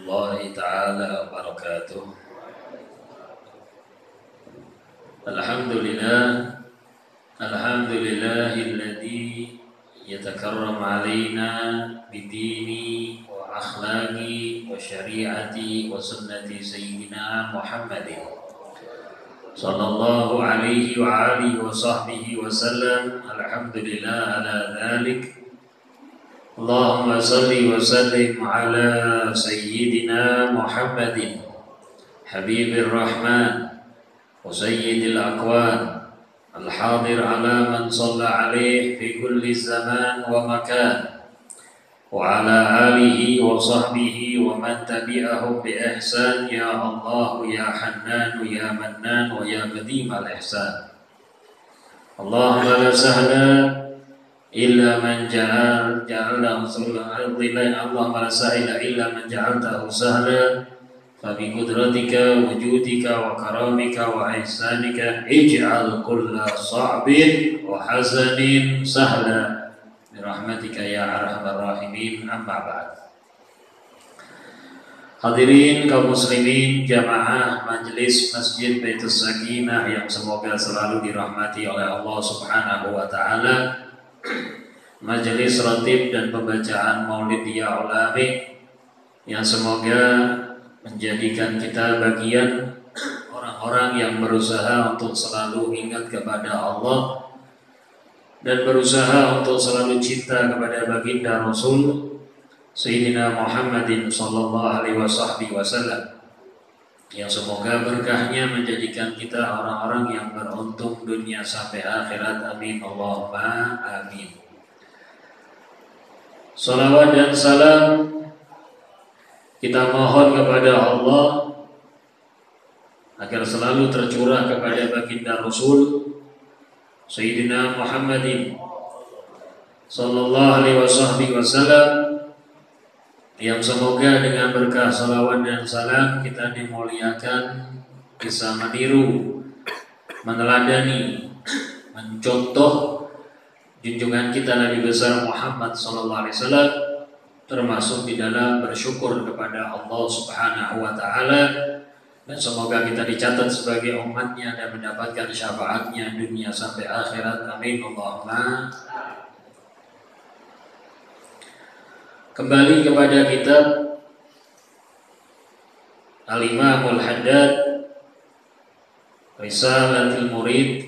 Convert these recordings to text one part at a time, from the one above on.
warahmatullahi taala wabarakatuh. Alhamdulillahilladzi yatakarram alaina bidini wa akhlaqi wa syari'ati wa sunnati sayyidina Muhammadin sallallahu alaihi wa alihi wa sahbihi wa sallam. Alhamdulillah ala dzalik. Allahumma salli wa sallim ala sayyidina Muhammadin habibir rahman wa sayyidil aqwan al-hadir ala man shalla alaih fi kulli zaman wa makan wa ala alihi wa sahbihi wa man tabi'ahum bi ihsan ya Allah ya Hannan ya Mannan wa ya Qadim al-ihsan. Allahumma la sahla illa man ja'alnahu sahlan. Allahumma la sahila illa man ja'altahu sahlan. Fa bi qudratika wujudika wa karamika wa ihsanika ij'al kulla sa'bin wa hazanin sahla bi rahmatika ya arhamar rahimin. Amma ba'd. Hadirin kaum muslimin jamaah majelis Masjid Baitus Sakinah yang semoga selalu dirahmati oleh Allah Subhanahu wa taala. Majelis ratib dan pembacaan Maulid ya ulami yang semoga menjadikan kita bagian orang-orang yang berusaha untuk selalu ingat kepada Allah dan berusaha untuk selalu cinta kepada baginda Rasul Sayyidina Muhammadin sallallahu alaihi wasallam, yang semoga berkahnya menjadikan kita orang-orang yang beruntung dunia sampai akhirat. Amin Allahumma amin. Salawat dan salam kita mohon kepada Allah agar selalu tercurah kepada baginda Rasul Sayyidina Muhammadin sallallahu alaihi wasallam, yang semoga dengan berkah salawat dan salam kita dimuliakan, bisa meniru, meneladani, mencontoh junjungan kita Nabi besar Muhammad sallallahu alaihi wasallam, termasuk di dalam bersyukur kepada Allah Subhanahu wa taala, dan semoga kita dicatat sebagai umatnya dan mendapatkan syafaatnya dunia sampai akhirat. Amin Allahumma. Kembali kepada kitab Al-Imamul Haddad Risalatul Murid,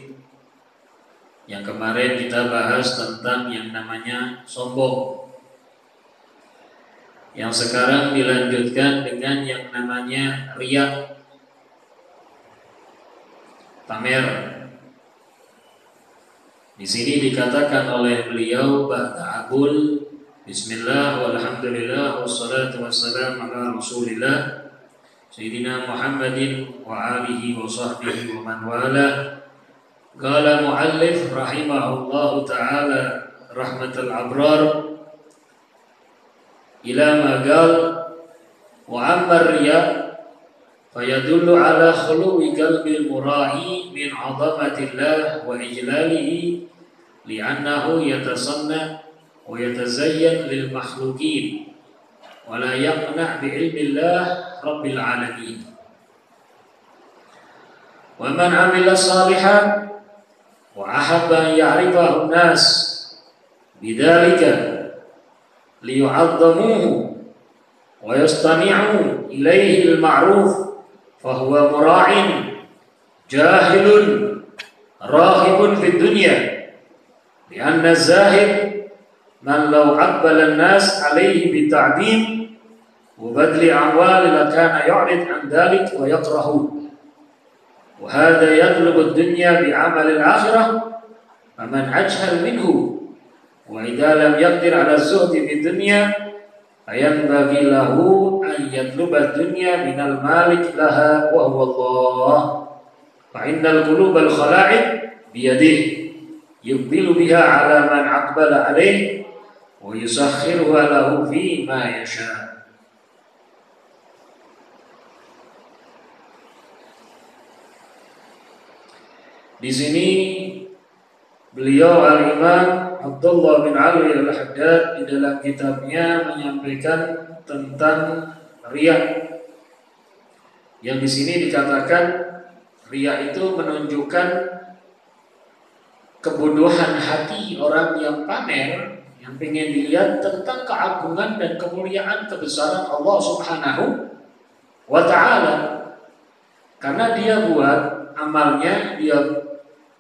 yang kemarin kita bahas tentang yang namanya sombong, yang sekarang dilanjutkan dengan yang namanya riya, pamer. Di sini dikatakan oleh beliau ba'da'abul Bismillah walhamdulillah wassalatu wassalamu ala Rasulillah Sayyidina Muhammadin wa alihi wa sahbihi wa man wala. Qala muallif rahimahullahu ta'ala rahmatul abrar ila ma qala wa amma riya fayadullu ala khuluwi qalbil mura'i min 'azamatillah wa ijlalihi li'annahu yatasanna wa yatazayyan lil makhluqin wa la yaqna' bi ilmillah rabbil alamin. Wa man 'amila salihan wa ahabba an ya'rifahu an-nas bidzalika liyu'azzamuhu wa yastami'u ilayhi al-ma'ruf fa huwa mura'in jahilun rahibun fid dunya li anna az-zahid man law aqbala an-nas alayhi bi ta'dim wa badli amwal la kana yu'rid an dhalik wa yakrahu wa hadha yatlubu ad-dunya bi 'amal al-akhirah faman ajhal minhu wa idza lam yaqdir 'ala az-zuhdi fi dunya ayanbaghi lahu an yatluba ad-dunya minal malik laha wa huwa Allah fa innal qulubal khala'id bi yadihi yuqbilu biha 'ala man aqbala 'alayhi wa yusakhiruha lahu fi ma yasha. Di sini beliau Al-Imam Abdullah bin Ali Al-Haddad di dalam kitabnya menyampaikan tentang Riya. Yang di sini dikatakan riya itu menunjukkan kebodohan hati orang yang pamer, yang ingin dilihat tentang keagungan dan kemuliaan kebesaran Allah Subhanahu wa ta'ala. Karena dia buat amalnya, dia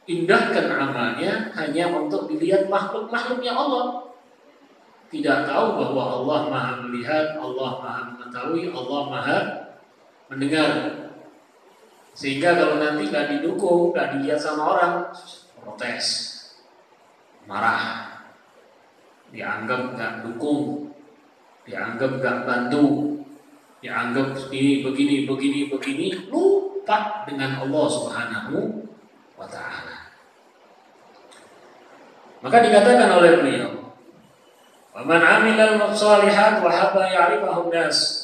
indahkan amalnya hanya untuk dilihat makhluk-makhluknya Allah. Tidak tahu bahwa Allah Maha melihat, Allah Maha mengetahui, Allah Maha mendengar. Sehingga kalau nanti gak didukung, gak dilihat sama orang, protes, marah, dianggap gak dukung, dianggap gak bantu, dianggap begini, lupa dengan Allah Subhanahu wa ta'ala. Maka dikatakan oleh beliau, "Wa man 'amilal shalihat wa habba ya'rifahu nas."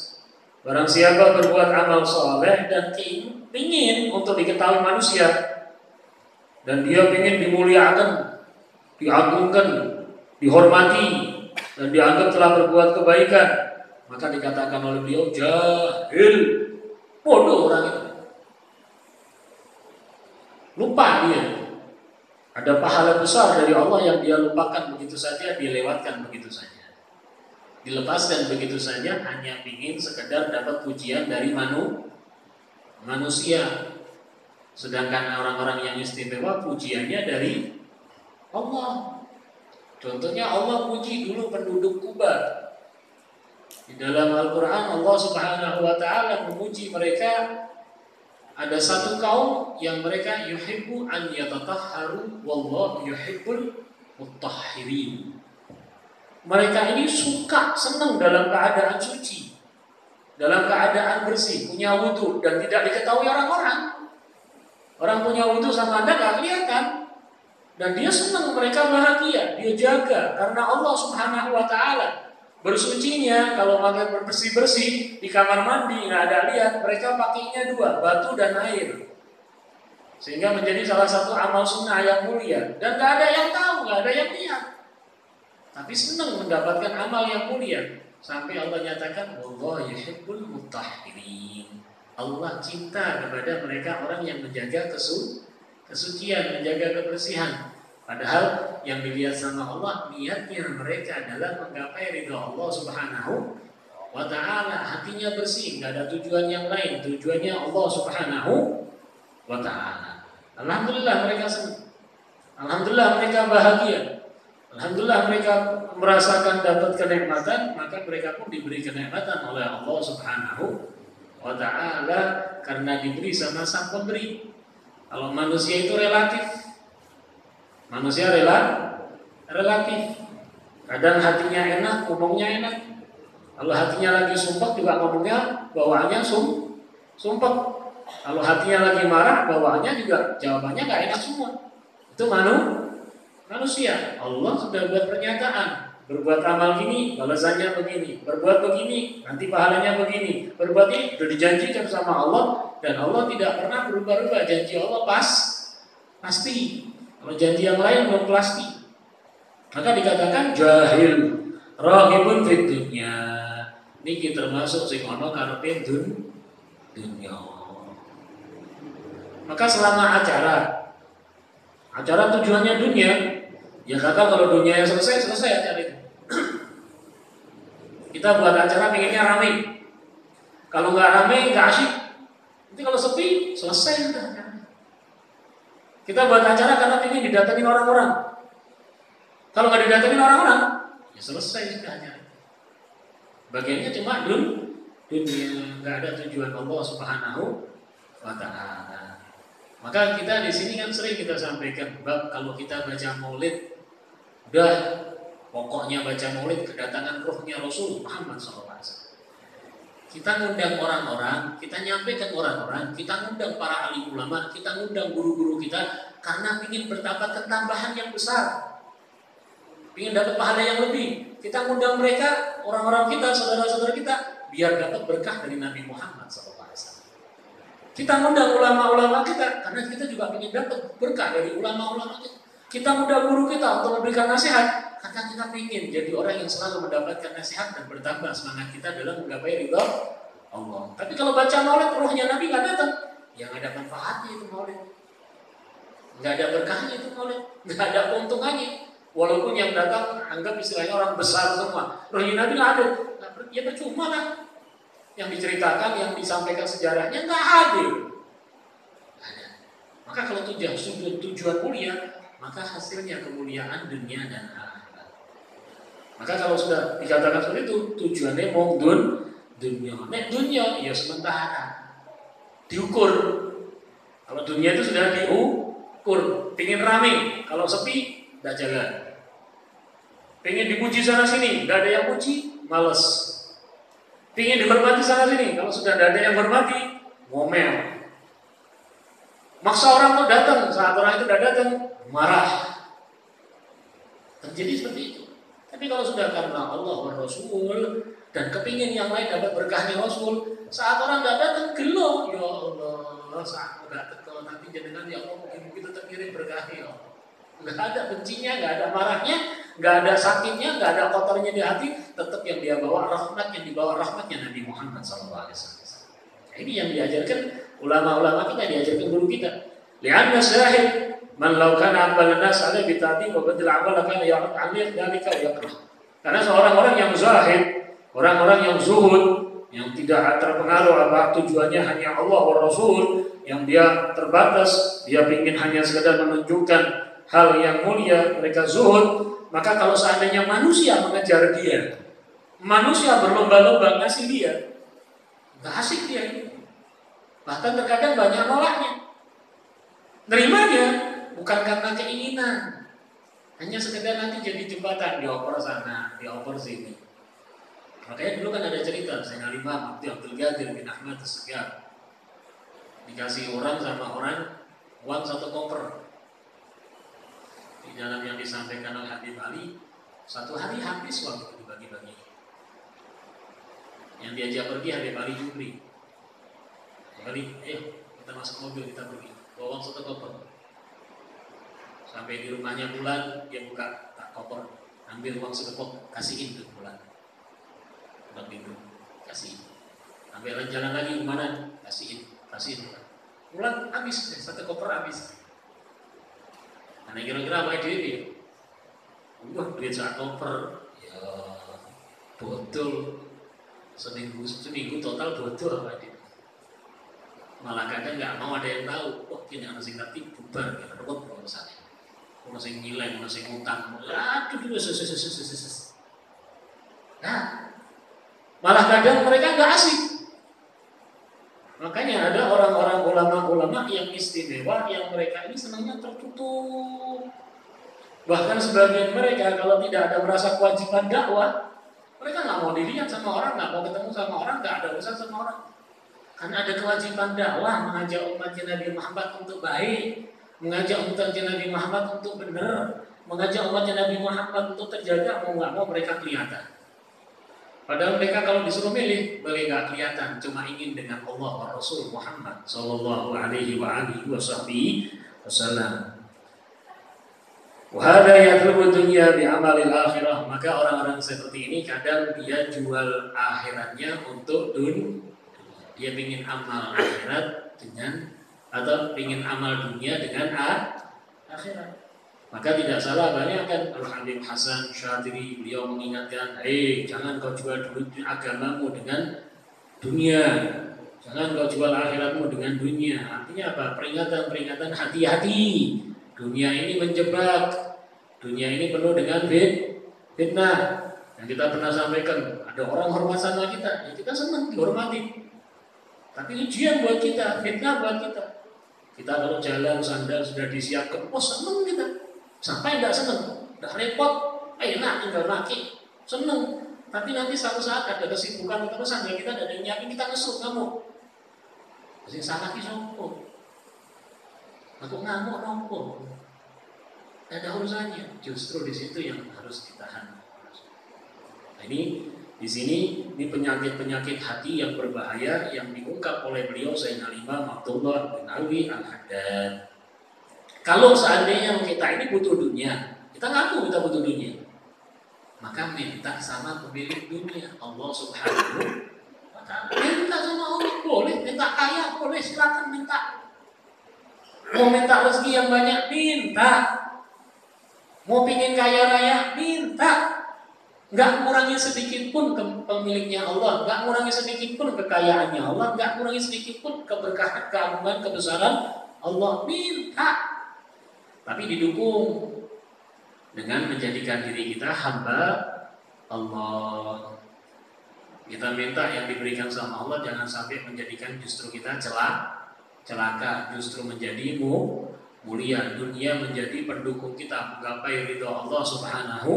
Barang siapa berbuat amal saleh dan ingin untuk diketahui manusia, dan dia ingin dimuliakan, diagungkan, dihormati, dan dianggap telah berbuat kebaikan, maka dikatakan oleh beliau jahil, bodoh orang itu. Lupa dia. Ada pahala besar dari Allah yang dia lupakan begitu saja, dilewatkan begitu saja. Dilepaskan begitu saja hanya ingin sekedar dapat pujian dari manusia. Sedangkan orang-orang yang istimewa pujiannya dari Allah. Contohnya Allah puji dulu penduduk Kuba. Di dalam Al-Quran Allah Subhanahu wa ta'ala memuji mereka. Ada satu kaum yang mereka yuhibbu an yatatahharu wallahu yuhibbul mutahhirin. Mereka ini suka, senang dalam keadaan suci, dalam keadaan bersih, punya wudu dan tidak diketahui orang-orang. Orang punya wudu sama Anda gak kelihatan. Dan dia senang, mereka bahagia, dia jaga karena Allah Subhanahu wa ta'ala. Bersucinya kalau pakai bersih-bersih di kamar mandi nggak ada lihat, mereka pakainya dua, batu dan air. Sehingga menjadi salah satu amal sunnah yang mulia. Dan nggak ada yang tahu, nggak ada yang lihat. Tapi senang mendapatkan amal yang mulia. Sampai Allah nyatakan, wallahu yuhibbul mutahhirin. Allah cinta kepada mereka orang yang menjaga kesucian, menjaga kebersihan. Padahal yang dilihat sama Allah, niatnya mereka adalah menggapai ridha Allah Subhanahu wa ta'ala. Hatinya bersih, nggak ada tujuan yang lain. Tujuannya Allah Subhanahu wa ta'ala. Alhamdulillah mereka senang. Alhamdulillah mereka bahagia. Alhamdulillah mereka merasakan dapat kenikmatan, maka mereka pun diberi kenikmatan oleh Allah Subhanahu wa ta'ala karena diberi sama sang pemberi. Kalau manusia itu relatif. Manusia relatif. Kadang hatinya enak, ngomongnya enak. Kalau hatinya lagi sumpah juga ngomongnya bawaannya sumpah. Kalau hatinya lagi marah, bawaannya juga jawabannya gak enak semua. Itu manusia. Allah sudah buat pernyataan. Berbuat amal gini, balasannya begini. Berbuat begini, nanti pahalanya begini. Berbuat ini sudah dijanjikan sama Allah. Dan Allah tidak pernah berubah-ubah. Janji Allah pasti. Kalau janji yang lain belum pasti. Maka dikatakan jahil, raghibun fid dunya. Niki termasuk sing ana karepe dunya. Maka selama acara tujuannya dunia, ya kata kalau dunia yang selesai acara itu. Kita buat acara pengennya ramai. Kalau nggak ramai nggak asyik. Nanti kalau sepi selesai sudah. Kita buat acara karena ingin didatengin orang-orang. Kalau nggak didatengin orang-orang, ya selesai sudah acara. Bagiannya cuma dunia, nggak ada tujuan Allah Subhanahu wa ta'ala. Maka kita di sini kan sering kita sampaikan bab kalau kita baca maulid, udah pokoknya baca maulid kedatangan rohnya Rasul Muhammad SAW. Kita ngundang orang-orang, kita nyampaikan orang-orang, kita ngundang para alim ulama, kita ngundang guru-guru kita karena ingin bertambah ketambahan yang besar, ingin dapat pahala yang lebih. Kita ngundang mereka, orang-orang kita, saudara-saudara kita, biar dapat berkah dari Nabi Muhammad SAW. Kita ngundang ulama-ulama kita karena kita juga ingin dapat berkah dari ulama-ulama kita. Kita ngundang guru kita untuk memberikan nasihat karena kita ingin jadi orang yang selalu mendapatkan nasihat dan bertambah semangat kita dalam menggapai ridha Allah. Tapi kalau baca maulid rohnya Nabi nggak datang, ya nggak ada manfaatnya itu maulid, nggak ada berkahnya itu maulid, nggak ada keuntungannya. Walaupun yang datang anggap istilahnya orang besar semua, rohnya Nabi nggak ada, ya percuma lah. Yang diceritakan, yang disampaikan sejarahnya nggak hadir. Maka kalau tujuan mulia, maka hasilnya kemuliaan dunia dan akhirat. Maka kalau sudah dikatakan seperti itu, tujuannya mau dunia. Nek dunia ya sementara. Diukur. Kalau dunia itu sudah diukur, pingin rame, kalau sepi tidak jalan. Pingin dipuji sana sini, tidak ada yang puji, males. Pingin dihormati sana sini, kalau sudah tidak ada yang hormati, ngomel. Maksa orang tuh datang, saat orang itu tidak datang, marah. Terjadi seperti itu. Tapi kalau sudah karena Allah dan Rasul dan kepingin yang lain dapat berkahnya Rasul, saat orang tidak datang, gelo, ya Allah, saat tidak tekal nanti jangan ya Allah mungkin kita terkirim berkahnya. Nggak ada bencinya, nggak ada marahnya, nggak ada sakitnya, nggak ada kotornya di hati, tetap yang dia bawa rahmat, yang dibawa rahmatnya Nabi Muhammad SAW. Ini yang diajarkan ulama-ulama kita, diajarkan guru kita. Lianna syahid man law kana aqbal nas ala bi ta'dib wa badal amal kana ya'ud amir dalika yakrah. Karena seorang orang yang zahid, orang-orang yang zuhud, yang tidak terpengaruh apa tujuannya hanya Allah wa Rasul, yang dia terbatas, dia ingin hanya sekedar menunjukkan hal yang mulia, mereka zuhud, maka kalau seandainya manusia mengejar dia, manusia berlomba-lomba ngasih dia, nggak asik dia ini. Bahkan terkadang banyak nolaknya. Nerimanya bukan karena keinginan, hanya sekedar nanti jadi jembatan, dioper sana, dioper sini. Makanya dulu kan ada cerita, Sayyidina Imam Abdul Qadir bin Ahmad As-Segaf dikasih orang sama orang uang 1 koper. Di dalam yang disampaikan oleh Habib Ali, 1 hari habis uang itu dibagi-bagi. Yang diajak pergi Habib Ali Jumri. Habib Ali, kita masuk mobil, kita pergi. Bawa uang 1 koper. Sampai di rumahnya bulan, dia buka tak koper, ambil uang sekepok, kasihin tuh bulan. Bulan itu, kasih. Ambil jalan lagi kemana? Kasihin. Bulan habis, 1 koper habis. Karena kira-kira apa duit ya? Wah, duit 1 koper, ya botol. Seminggu total botol apa dia? Malah kadang nggak mau ada yang tahu. Wah, ini anak sing ngerti bubar, ya repot urusannya. Ono sing nilai, ono sing ngutang. Aduh, Nah, malah kadang mereka nggak asik. Makanya ada orang-orang ulama-ulama yang istimewa, yang mereka ini senangnya tertutup. Bahkan sebagian mereka kalau tidak ada merasa kewajiban dakwah, mereka nggak mau dilihat sama orang, nggak mau ketemu sama orang, nggak ada urusan sama orang. Karena ada kewajiban dakwah, mengajak umatnya Nabi Muhammad untuk baik, mengajak umatnya Nabi Muhammad untuk benar, mengajak umatnya Nabi Muhammad untuk terjaga, mau nggak mau mereka kelihatan. Padahal mereka kalau disuruh milih, boleh nggak kelihatan, cuma ingin dengan Allah wa Rasul Muhammad Sallallahu Alaihi Wasallam. Wahada yatlubu dunya bi amalil akhirah. Maka orang-orang seperti ini kadang dia jual akhiratnya untuk dunia. Dia ingin amal akhirat dengan atau ingin amal dunia dengan akhirat. Maka tidak salah banyak kan Al-Habib Hasan Syadiri beliau mengingatkan, jangan kau jual dulu agamamu dengan dunia, jangan kau jual akhiratmu dengan dunia. Artinya apa? Peringatan-peringatan hati-hati. Dunia ini menjebak, dunia ini penuh dengan fitnah. Yang kita pernah sampaikan, ada orang hormat sama kita, ya kita senang dihormati. Tapi ujian buat kita, fitnah buat kita. Kita kalau jalan sandal sudah disiapkan, senang kita. Sampai tidak senang, tidak repot, enak tinggal maki, senang. Tapi nanti suatu saat ada kesibukan terus sandal kita ada yang nyiapin, kita ngesuk ngamuk. Masih salah ki sopo. Aku ngamuk nompo. Ada urusannya. Justru di situ yang harus ditahan. Nah, ini di sini ini penyakit-penyakit hati yang berbahaya yang diungkap oleh beliau Sayyidina Imam Abdullah bin Alwi Al-Haddad. Kalau seandainya kita ini butuh dunia, kita ngaku kita butuh dunia, maka minta sama pemilik dunia Allah Subhanahu wa Ta'ala. Minta sama boleh, minta kaya boleh, silakan minta. Mau minta rezeki yang banyak, minta. Mau pingin kaya raya, minta. Nggak ngurangi sedikit pun pemiliknya Allah, nggak ngurangi sedikit pun kekayaannya Allah, nggak ngurangi sedikit pun keberkahan, keagungan, kebesaran Allah, minta. Tapi didukung dengan menjadikan diri kita hamba Allah. Kita minta yang diberikan sama Allah jangan sampai menjadikan justru kita celaka, justru menjadi mulia. Dunia menjadi pendukung kita menggapai ridho Allah Subhanahu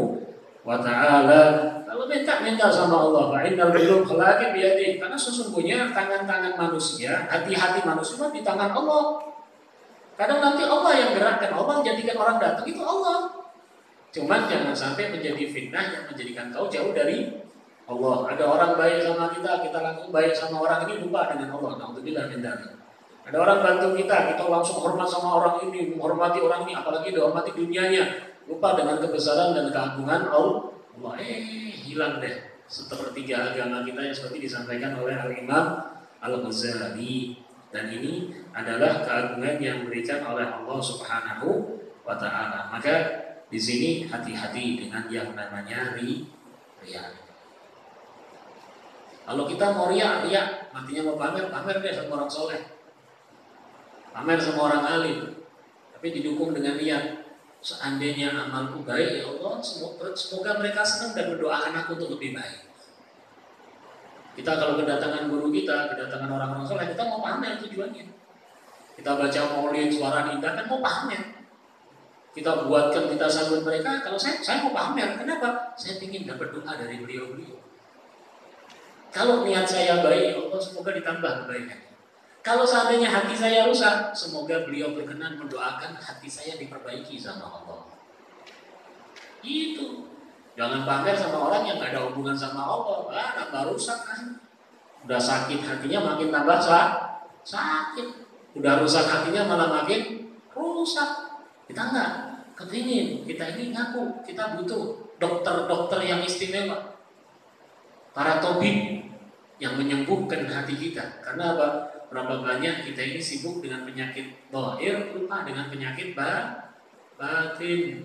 wa ta'ala. Kalau minta sama Allah, fa innal qulub khalaqi biyadihi, karena sesungguhnya tangan-tangan manusia, hati-hati manusia di tangan Allah. Kadang nanti Allah yang gerakkan, Allah menjadikan orang datang itu Allah. Cuman jangan sampai menjadi fitnah yang menjadikan kau jauh dari Allah. Ada orang baik sama kita langsung baik sama orang ini, lupa dengan Allah. Alhamdulillah min dzalik. Ada orang bantu kita langsung hormat sama orang ini, menghormati orang ini, apalagi dihormati dunianya, lupa dengan kebesaran dan keagungan Allah. Hilang deh sepertiga agama kita yang seperti disampaikan oleh Al-Imam Al-Ghazali. Dan ini adalah keagungan yang diberikan oleh Allah Subhanahu wa ta'ala. Maka di sini hati-hati dengan yang namanya riya. Kalau kita mau riya, matinya mau pamer deh sama orang soleh, pamer sama orang alim, tapi didukung dengan riya. Seandainya amalku baik, ya Allah, semoga mereka senang dan mendoakan aku untuk lebih baik. Kita kalau kedatangan guru kita, kedatangan orang-orang soleh, kita mau pamer tujuannya. Kita baca maulid, suara indah kan mau pamer. Kita buatkan, kita sambut mereka. Kalau saya mau pamer, kenapa? Saya ingin dapat doa dari beliau-beliau. Kalau niat saya baik, Allah semoga ditambah kebaikan. Kalau seandainya hati saya rusak, semoga beliau berkenan mendoakan hati saya diperbaiki sama Allah. Itu. Jangan pamer sama orang yang gak ada hubungan sama Allah. Nambah rusak kan. Udah sakit hatinya makin tambah sakit. Udah rusak hatinya malah makin rusak. Kita enggak kepingin, kita ini ngaku kita butuh dokter-dokter yang istimewa, para tabib yang menyembuhkan hati kita. Karena apa? Berapa banyak kita ini sibuk dengan penyakit zahir, lupa dengan penyakit batin.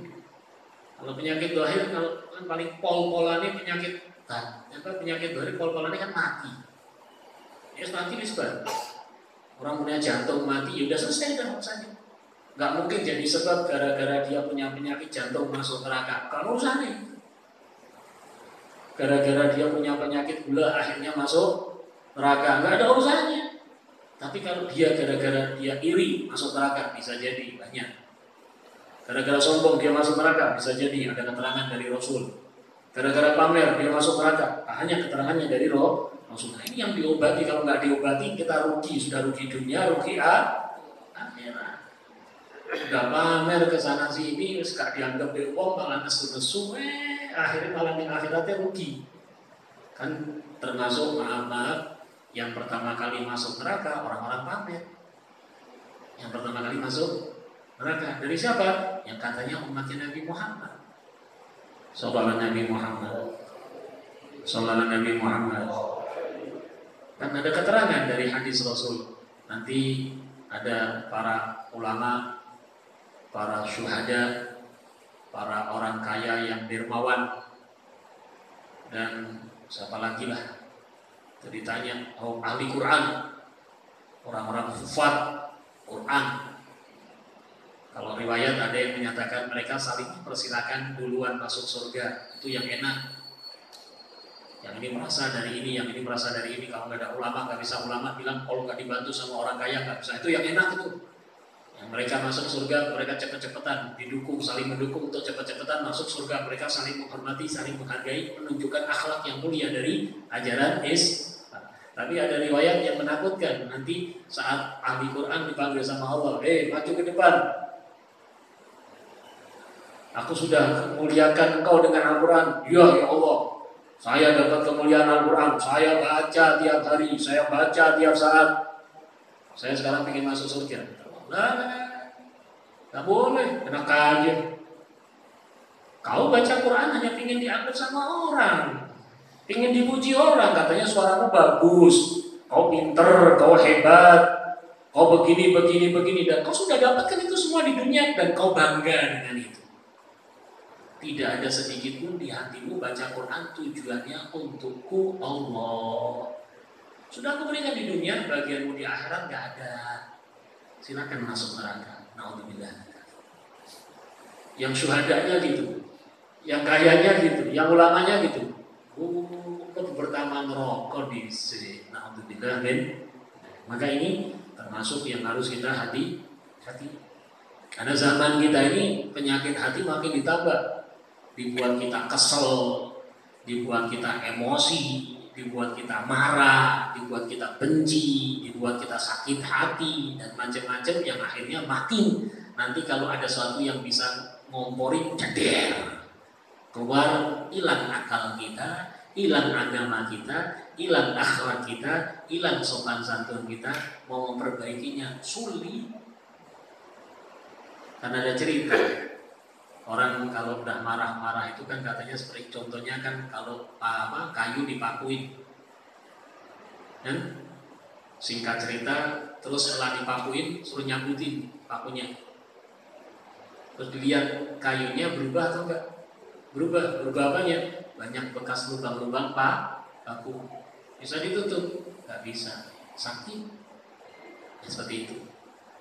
Kalau penyakit zahir, kalau kan paling pol-polannya penyakit zahir, pol-polannya kan mati. Ya mati disebut. Orang punya jantung mati, ya udah selesai dah urusannya. Gak mungkin jadi sebab gara-gara dia punya penyakit jantung masuk neraka. Kalau urusannya gara-gara dia punya penyakit gula akhirnya masuk neraka, nggak ada urusannya. Tapi kalau dia gara-gara dia iri masuk neraka, bisa jadi banyak. Gara-gara sombong dia masuk neraka, bisa jadi ada keterangan dari Rasul. Gara-gara pamer dia masuk neraka, hanya keterangannya dari Rasul. Nah, ini yang diobati. Kalau nggak diobati kita rugi, sudah rugi dunia, rugi akhirat. Udah pamer ke sana sini, gak dianggap bewong, malah nesu-nesu, akhirnya malah di akhiratnya rugi. Kan termasuk maaf, yang pertama kali masuk neraka orang-orang pamer. Yang pertama kali masuk neraka dari siapa? Yang katanya umatnya Nabi Muhammad. Sallallahu Nabi Muhammad. Sallallahu Nabi Muhammad. Kan ada keterangan dari hadis Rasul. Nanti ada para ulama, para syuhada, para orang kaya yang dermawan, dan siapa lagi lah. Jadi ditanya, ahli Quran, orang-orang hufaz Quran. Kalau riwayat ada yang menyatakan mereka saling mempersilakan duluan masuk surga, itu yang enak. Yang ini merasa dari ini, yang ini merasa dari ini. Kalau nggak ada ulama, nggak bisa ulama bilang kalau nggak dibantu sama orang kaya nggak bisa. Itu yang enak itu. Yang mereka masuk surga, mereka cepet-cepetan didukung, saling mendukung untuk cepet-cepetan masuk surga. Mereka saling menghormati, saling menghargai, menunjukkan akhlak yang mulia dari ajaran Islam. Tapi ada riwayat yang menakutkan. Nanti saat ahli Quran dipanggil sama Allah, maju ke depan. Aku sudah memuliakan engkau dengan Al-Quran. Ya Allah, saya dapat kemuliaan Al-Quran. Saya baca tiap hari, saya baca tiap saat. Saya sekarang ingin masuk surga. Nggak boleh, enak aja. Kau baca Quran hanya ingin dianggap sama orang, ingin dipuji orang, katanya suaramu bagus. kau pinter, kau hebat, kau begini, dan kau sudah dapatkan itu semua di dunia dan kau bangga dengan itu. Tidak ada sedikit pun di hatimu baca Quran tujuannya untukku Allah. Sudah aku berikan di dunia, bagianmu di akhirat gak ada. Silakan masuk neraka. Naudzubillah. Yang syuhadanya gitu, yang kayanya gitu, yang ulamanya gitu. Pertama ngerokok di sini. Naudzubillah. Maka ini termasuk yang harus kita hati. Karena zaman kita ini penyakit hati makin ditambah. Dibuat kita kesel, dibuat kita emosi, dibuat kita marah, dibuat kita benci, dibuat kita sakit hati dan macam-macam yang akhirnya makin nanti kalau ada sesuatu yang bisa ngomporin ceder, keluar hilang akal kita, hilang agama kita, hilang akhlak kita, hilang sopan santun kita, mau memperbaikinya sulit. Karena ada cerita. Orang kalau udah marah-marah itu kan katanya seperti contohnya kan kalau kayu dipakuin, dan singkat cerita terus setelah dipakuin suruh nyabutin pakunya, terus dilihat kayunya berubah atau enggak? Berubah apanya? Banyak bekas lubang-lubang paku. Bisa ditutup? Nggak bisa, sakit. Ya, seperti itu.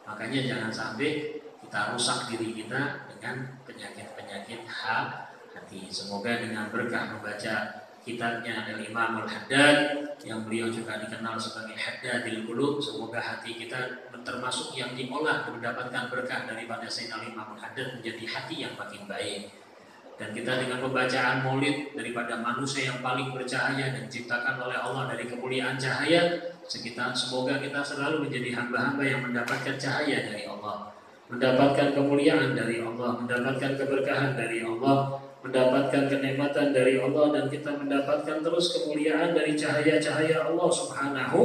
Makanya jangan sampai kita rusak diri kita dengan penyakit-penyakit hati. Semoga dengan berkah membaca kitabnya Al-Imam Al-Haddad yang beliau juga dikenal sebagai Haddadil Qulub, semoga hati kita termasuk yang diolah mendapatkan berkah daripada Sayyidina Al-Imam Al-Haddad menjadi hati yang makin baik. Dan kita dengan pembacaan maulid daripada manusia yang paling bercahaya dan diciptakan oleh Allah dari kemuliaan cahaya, semoga kita selalu menjadi hamba-hamba yang mendapatkan cahaya dari Allah, mendapatkan kemuliaan dari Allah, mendapatkan keberkahan dari Allah, mendapatkan kenikmatan dari Allah, dan kita mendapatkan terus kemuliaan dari cahaya-cahaya Allah Subhanahu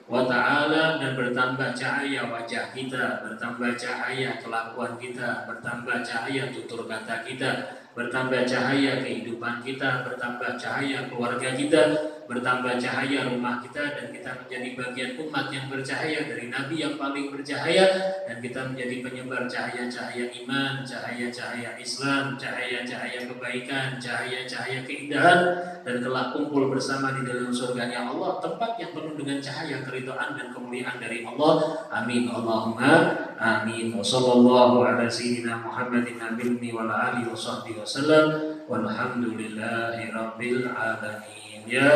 wa ta'ala, dan bertambah cahaya wajah kita, bertambah cahaya kelakuan kita, bertambah cahaya tutur kata kita, bertambah cahaya kehidupan kita, bertambah cahaya keluarga kita, bertambah cahaya rumah kita, dan kita menjadi bagian umat yang bercahaya dari Nabi yang paling bercahaya, dan kita menjadi penyebar cahaya-cahaya iman, cahaya-cahaya Islam, cahaya-cahaya kebaikan, cahaya-cahaya keindahan, dan kelak kumpul bersama di dalam surganya Allah, tempat yang penuh dengan cahaya keridhaan dan kemuliaan dari Allah. Amin Allahumma amin. Wa sallallahu ala sayyidina Muhammadin nabiyyi wa ala alihi wa sahbihi wasallam walhamdulillahi rabbil alamin. Ya